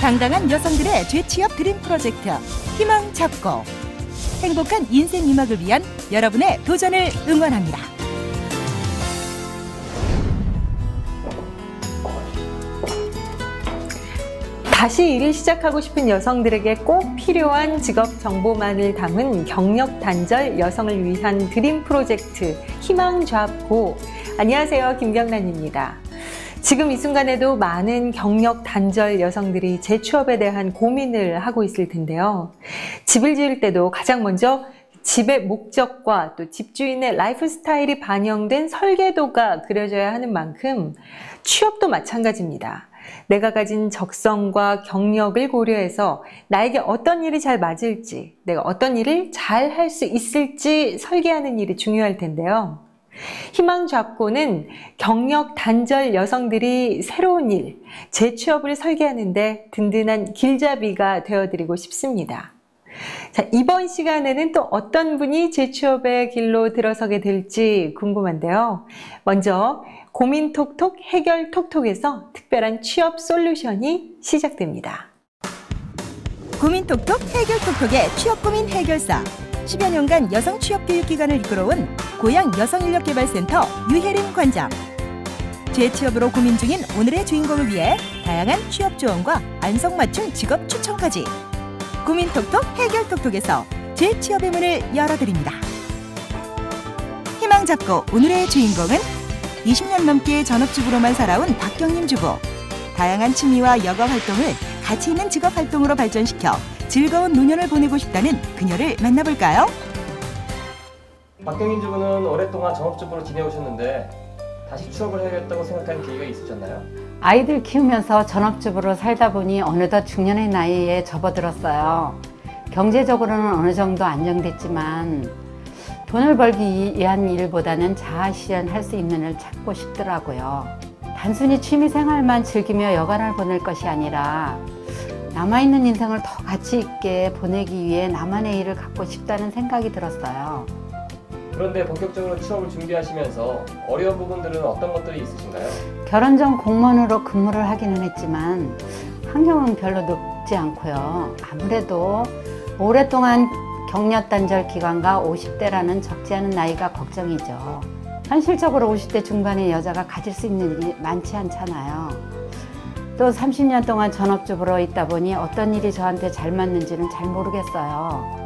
당당한 여성들의 재취업 드림 프로젝트 희망 잡고 행복한 인생 이막을 위한 여러분의 도전을 응원합니다. 다시 일을 시작하고 싶은 여성들에게 꼭 필요한 직업 정보만을 담은 경력 단절 여성을 위한 드림 프로젝트 희망 잡고. 안녕하세요, 김경란입니다. 지금 이 순간에도 많은 경력 단절 여성들이 재취업에 대한 고민을 하고 있을 텐데요. 집을 지을 때도 가장 먼저 집의 목적과 또 집주인의 라이프 스타일이 반영된 설계도가 그려져야 하는 만큼 취업도 마찬가지입니다. 내가 가진 적성과 경력을 고려해서 나에게 어떤 일이 잘 맞을지, 내가 어떤 일을 잘 할 수 있을지 설계하는 일이 중요할 텐데요. 희망 잡고는 경력 단절 여성들이 새로운 일, 재취업을 설계하는데 든든한 길잡이가 되어드리고 싶습니다. 자, 이번 시간에는 또 어떤 분이 재취업의 길로 들어서게 될지 궁금한데요. 먼저 고민 톡톡 해결 톡톡에서 특별한 취업 솔루션이 시작됩니다. 고민 톡톡 해결 톡톡의 취업 고민 해결사 10여 년간 여성 취업 교육 기관을 이끌어온 고양 여성인력개발센터 유혜림 관장. 재취업으로 고민 중인 오늘의 주인공을 위해 다양한 취업 조언과 안성맞춤 직업 추천까지 고민 톡톡 해결 톡톡에서 재취업의 문을 열어드립니다. 희망 잡고 오늘의 주인공은 20년 넘게 전업주부로만 살아온 박경림 주부. 다양한 취미와 여가 활동을 가치 있는 직업 활동으로 발전시켜 즐거운 노년을 보내고 싶다는 그녀를 만나볼까요? 박경림 주부는 오랫동안 전업주부로 지내오셨는데 다시 취업을 해야겠다고 생각한 계기가 있으셨나요? 아이들 키우면서 전업주부로 살다 보니 어느덧 중년의 나이에 접어들었어요. 경제적으로는 어느 정도 안정됐지만 돈을 벌기 위한 일보다는 자아 실현할 수 있는 일을 찾고 싶더라고요. 단순히 취미생활만 즐기며 여가를 보낼 것이 아니라 남아있는 인생을 더 가치 있게 보내기 위해 나만의 일을 갖고 싶다는 생각이 들었어요. 그런데 본격적으로 취업을 준비하시면서 어려운 부분들은 어떤 것들이 있으신가요? 결혼 전 공무원으로 근무를 하기는 했지만 환경은 별로 높지 않고요. 아무래도 오랫동안 경력 단절 기간과 50대라는 적지 않은 나이가 걱정이죠. 현실적으로 50대 중반의 여자가 가질 수 있는 일이 많지 않잖아요. 또 30년 동안 전업주부로 있다 보니 어떤 일이 저한테 잘 맞는지는 잘 모르겠어요.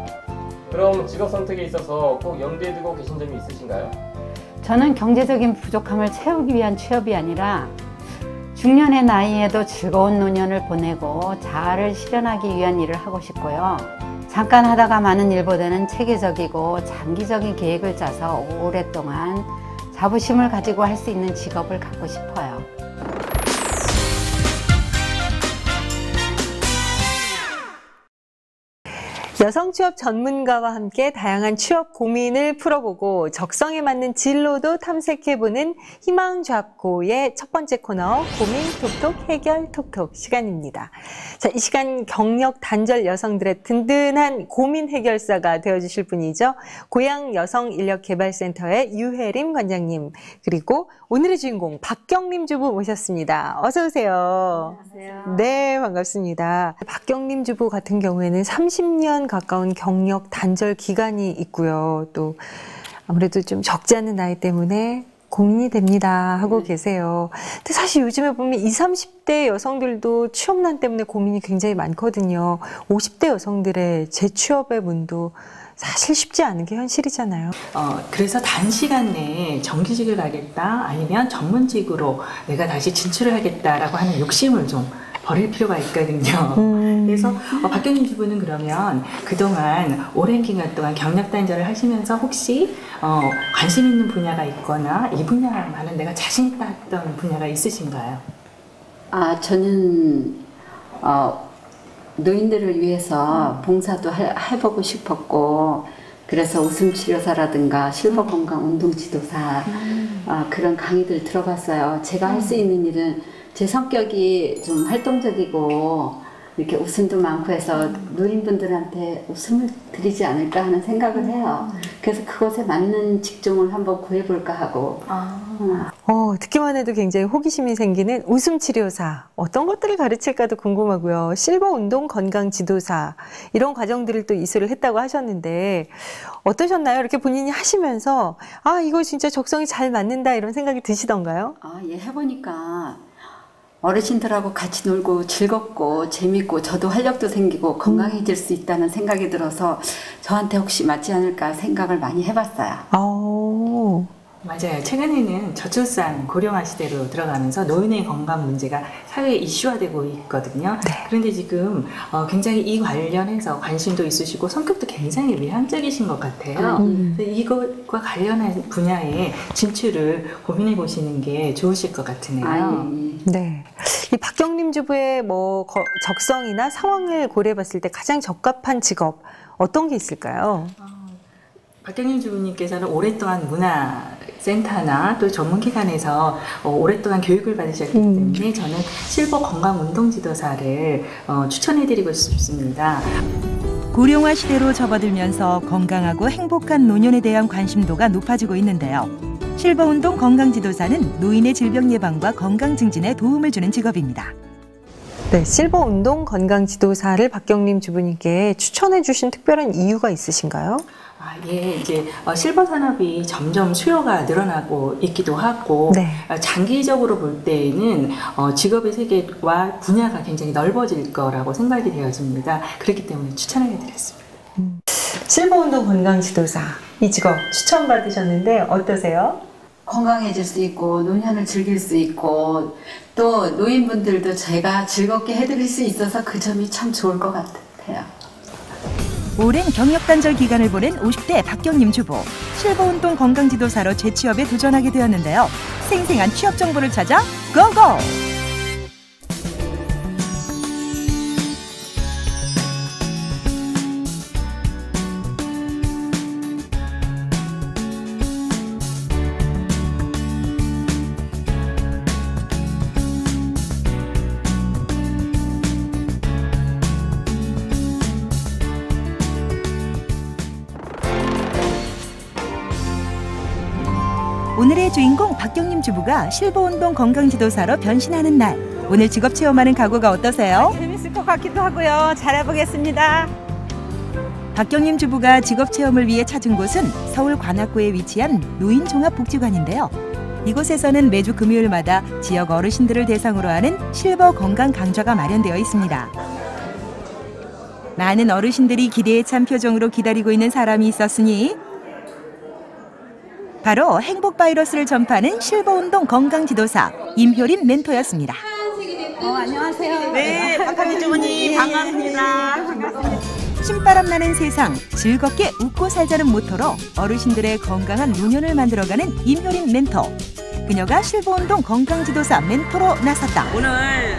그럼 직업 선택에 있어서 꼭 염두에 두고 계신 점이 있으신가요? 저는 경제적인 부족함을 채우기 위한 취업이 아니라 중년의 나이에도 즐거운 노년을 보내고 자아를 실현하기 위한 일을 하고 싶고요. 잠깐 하다가 많은 일보다는 체계적이고 장기적인 계획을 짜서 오랫동안 자부심을 가지고 할 수 있는 직업을 갖고 싶어요. 여성 취업 전문가와 함께 다양한 취업 고민을 풀어보고 적성에 맞는 진로도 탐색해보는 희망 잡고의 첫 번째 코너 고민 톡톡 해결 톡톡 시간입니다. 자, 이 시간 경력 단절 여성들의 든든한 고민 해결사가 되어주실 분이죠. 고양 여성인력개발센터의 유혜림 관장님, 그리고 오늘의 주인공 박경림 주부 모셨습니다. 어서 오세요. 안녕하세요. 네, 반갑습니다. 박경림 주부 같은 경우에는 30년 가까운 경력 단절 기간이 있고요. 또 아무래도 좀 적지 않은 나이 때문에 고민이 됩니다 하고 계세요. 근데 사실 요즘에 보면 20, 30대 여성들도 취업난 때문에 고민이 굉장히 많거든요. 50대 여성들의 재취업의 문도 사실 쉽지 않은 게 현실이잖아요. 그래서 단시간 내에 정규직을 가겠다 아니면 전문직으로 내가 다시 진출을 하겠다라고 하는 욕심을 좀 버릴 필요가 있거든요. 그래서 박경림 주부는 그러면 그동안 오랜 기간 동안 경력 단절을 하시면서 혹시 관심 있는 분야가 있거나 이 분야만은 내가 자신 있다 했던 분야가 있으신가요? 저는 노인들을 위해서 봉사도 해보고 싶었고, 그래서 웃음치료사라든가 실버건강운동지도사 그런 강의들 들어봤어요. 제가 할 수 있는 일은 제 성격이 좀 활동적이고 이렇게 웃음도 많고 해서 노인분들한테 웃음을 드리지 않을까 하는 생각을 해요. 그래서 그것에 맞는 직종을 한번 구해볼까 하고. 듣기만 해도 굉장히 호기심이 생기는 웃음치료사. 어떤 것들을 가르칠까도 궁금하고요. 실버운동 건강지도사. 이런 과정들을 또 이수를 했다고 하셨는데 어떠셨나요? 이렇게 본인이 하시면서 이거 진짜 적성이 잘 맞는다 이런 생각이 드시던가요? 예, 해보니까 어르신들하고 같이 놀고 즐겁고 재밌고 저도 활력도 생기고 건강해질 수 있다는 생각이 들어서 저한테 혹시 맞지 않을까 생각을 많이 해봤어요. 맞아요. 최근에는 저출산 고령화 시대로 들어가면서 노인의 건강 문제가 사회에 이슈화되고 있거든요. 그런데 지금 굉장히 이 관련해서 관심도 있으시고 성격도 굉장히 외향적이신 것 같아요. 그래서 이것과 관련한 분야에 진출을 고민해 보시는 게 좋으실 것 같으네요. 네. 이 박경림 주부의 적성이나 상황을 고려해 봤을 때 가장 적합한 직업 어떤 게 있을까요? 박경림 주부님께서는 오랫동안 문화센터나 또 전문기관에서 오랫동안 교육을 받으셨기 때문에 저는 실버 건강운동지도사를 추천해드리고 싶습니다. 고령화 시대로 접어들면서 건강하고 행복한 노년에 대한 관심도가 높아지고 있는데요. 실버운동 건강지도사는 노인의 질병 예방과 건강 증진에 도움을 주는 직업입니다. 네, 실버운동 건강지도사를 박경림 주부님께 추천해 주신 특별한 이유가 있으신가요? 이제 실버 산업이 점점 수요가 늘어나고 있기도 하고 장기적으로 볼 때에는 직업의 세계와 분야가 굉장히 넓어질 거라고 생각이 되어집니다. 그렇기 때문에 추천을 해드렸습니다. 실버운동 건강지도사 이 직업 추천받으셨는데 어떠세요? 건강해질 수 있고 노년을 즐길 수 있고 또 노인분들도 제가 즐겁게 해드릴 수 있어서 그 점이 참 좋을 것 같아요. 오랜 경력단절 기간을 보낸 50대 박경림 주부. 실버운동 건강지도사로 재취업에 도전하게 되었는데요. 생생한 취업 정보를 찾아 고고! 오늘의 주인공 박경림 주부가 실버운동 건강지도사로 변신하는 날. 오늘 직업 체험하는 각오가 어떠세요? 재밌을 것 같기도 하고요. 잘해보겠습니다. 박경림 주부가 직업 체험을 위해 찾은 곳은 서울 관악구에 위치한 노인종합복지관인데요. 이곳에서는 매주 금요일마다 지역 어르신들을 대상으로 하는 실버 건강 강좌가 마련되어 있습니다. 많은 어르신들이 기대에 찬 표정으로 기다리고 있는 사람이 있었으니 바로 행복 바이러스를 전파하는 실버운동 건강지도사 임효린 멘토였습니다. 안녕하세요. 네, 박경림 주부님 반갑습니다. 신바람 나는 세상, 즐겁게 웃고 살자는 모토로 어르신들의 건강한 노년을 만들어가는 임효린 멘토. 그녀가 실버운동 건강지도사 멘토로 나섰다. 오늘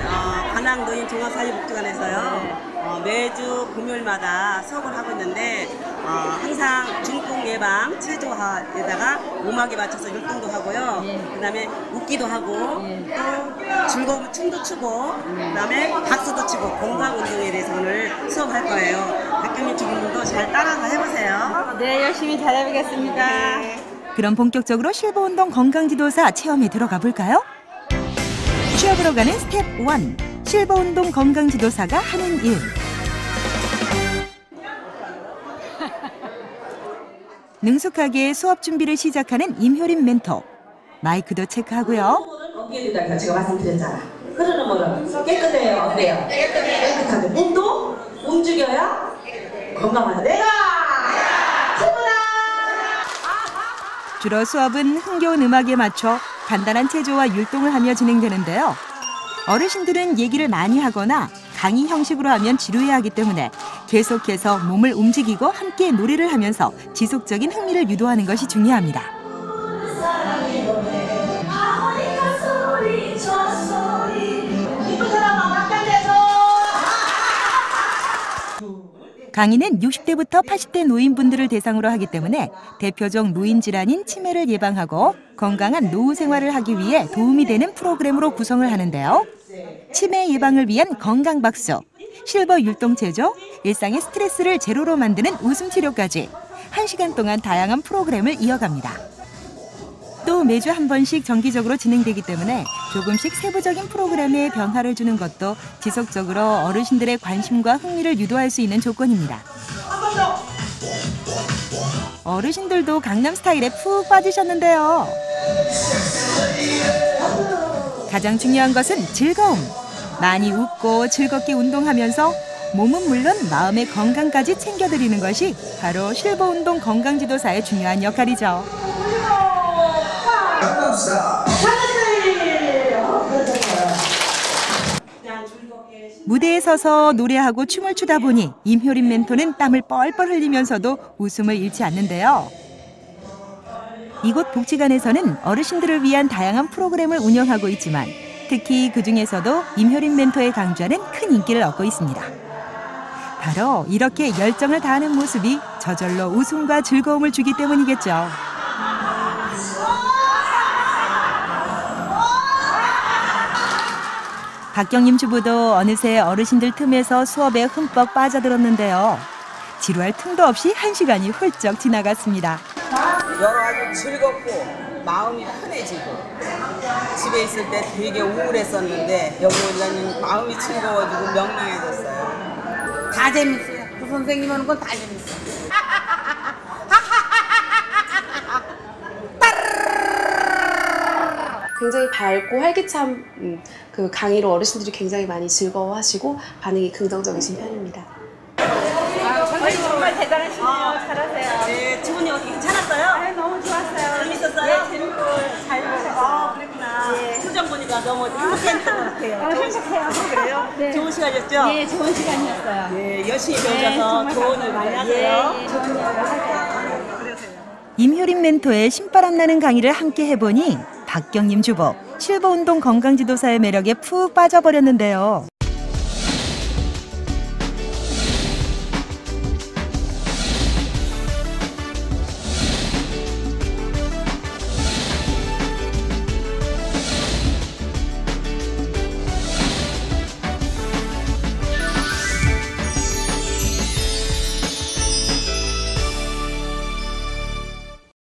관악 노인 종합사회복지관에서요. 매주 금요일마다 수업을 하고 있는데 항상 중풍 예방 체조화에다가 음악에 맞춰서 율동도 하고요. 그다음에 웃기도 하고 또 즐거운 춤도 추고 그다음에 박수도 치고 건강 운동에 대해서 오늘 수업할 거예요. 박경림 주부님도 잘 따라서 해보세요. 네, 열심히 잘해보겠습니다. 그럼 본격적으로 실버운동 건강지도사 체험에 들어가 볼까요? 취업으로 가는 스텝 1. 실버운동 건강지도사가 하는 일. 능숙하게 수업 준비를 시작하는 임효린 멘토. 마이크도 체크하고요. 어깨에 대해서 제가 말씀드렸잖아. 흐르는 물은 깨끗해요. 어때요? 깨끗하게. 몸도 움직여야 건강하다. 내가 최고다. 주로 수업은 흥겨운 음악에 맞춰 간단한 체조와 율동을 하며 진행되는데요. 어르신들은 얘기를 많이 하거나 강의 형식으로 하면 지루해하기 때문에 계속해서 몸을 움직이고 함께 노래를 하면서 지속적인 흥미를 유도하는 것이 중요합니다. 강의는 60대부터 80대 노인분들을 대상으로 하기 때문에 대표적 노인 질환인 치매를 예방하고 건강한 노후 생활을 하기 위해 도움이 되는 프로그램으로 구성을 하는데요. 치매 예방을 위한 건강 박수, 실버 율동 체조, 일상의 스트레스를 제로로 만드는 웃음 치료까지 1시간 동안 다양한 프로그램을 이어갑니다. 또 매주 한 번씩 정기적으로 진행되기 때문에 조금씩 세부적인 프로그램에 변화를 주는 것도 지속적으로 어르신들의 관심과 흥미를 유도할 수 있는 조건입니다. 어르신들도 강남 스타일에 푹 빠지셨는데요. 가장 중요한 것은 즐거움. 많이 웃고 즐겁게 운동하면서 몸은 물론 마음의 건강까지 챙겨드리는 것이 바로 실버운동 건강지도사의 중요한 역할이죠. 무대에 서서 노래하고 춤을 추다 보니 임효린 멘토는 땀을 뻘뻘 흘리면서도 웃음을 잃지 않는데요. 이곳 복지관에서는 어르신들을 위한 다양한 프로그램을 운영하고 있지만 특히 그중에서도 임효린 멘토의 강좌는 큰 인기를 얻고 있습니다. 바로 이렇게 열정을 다하는 모습이 저절로 웃음과 즐거움을 주기 때문이겠죠. 박경림 주부도 어느새 어르신들 틈에서 수업에 흠뻑 빠져들었는데요. 지루할 틈도 없이 1시간이 훌쩍 지나갔습니다. 여러 아주 즐겁고 마음이 편해지고 집에 있을 때 되게 우울했었는데 여기 오니까 마음이 즐거워지고 명랑해졌어요. 다 재밌어요. 그 선생님 하는 건 다 재밌어요. 굉장히 밝고 활기찬 그 강의로 어르신들이 굉장히 많이 즐거워하시고 반응이 긍정적이신 편입니다. 선생님 정말 대단하시네요. 잘하세요. 네, 주문이 어떻게 괜찮았어요? 너무 좋았어요. 재밌었어요? 네, 재밌고 잘 먹었어요. 그랬구나. 표정 보니까 너무 행복했던 것 같아요. 행복해요. 그래요? 네. 좋은 시간이었죠? 네, 좋은 시간이었어요. 네, 열심히 배우셔서 좋은 일 많이 하세요. 예, 좋은 일을 하세요. 임효린 멘토의 신바람 나는 강의를 함께 해보니 박경림 주부 실버운동 건강지도사의 매력에 푹 빠져버렸는데요.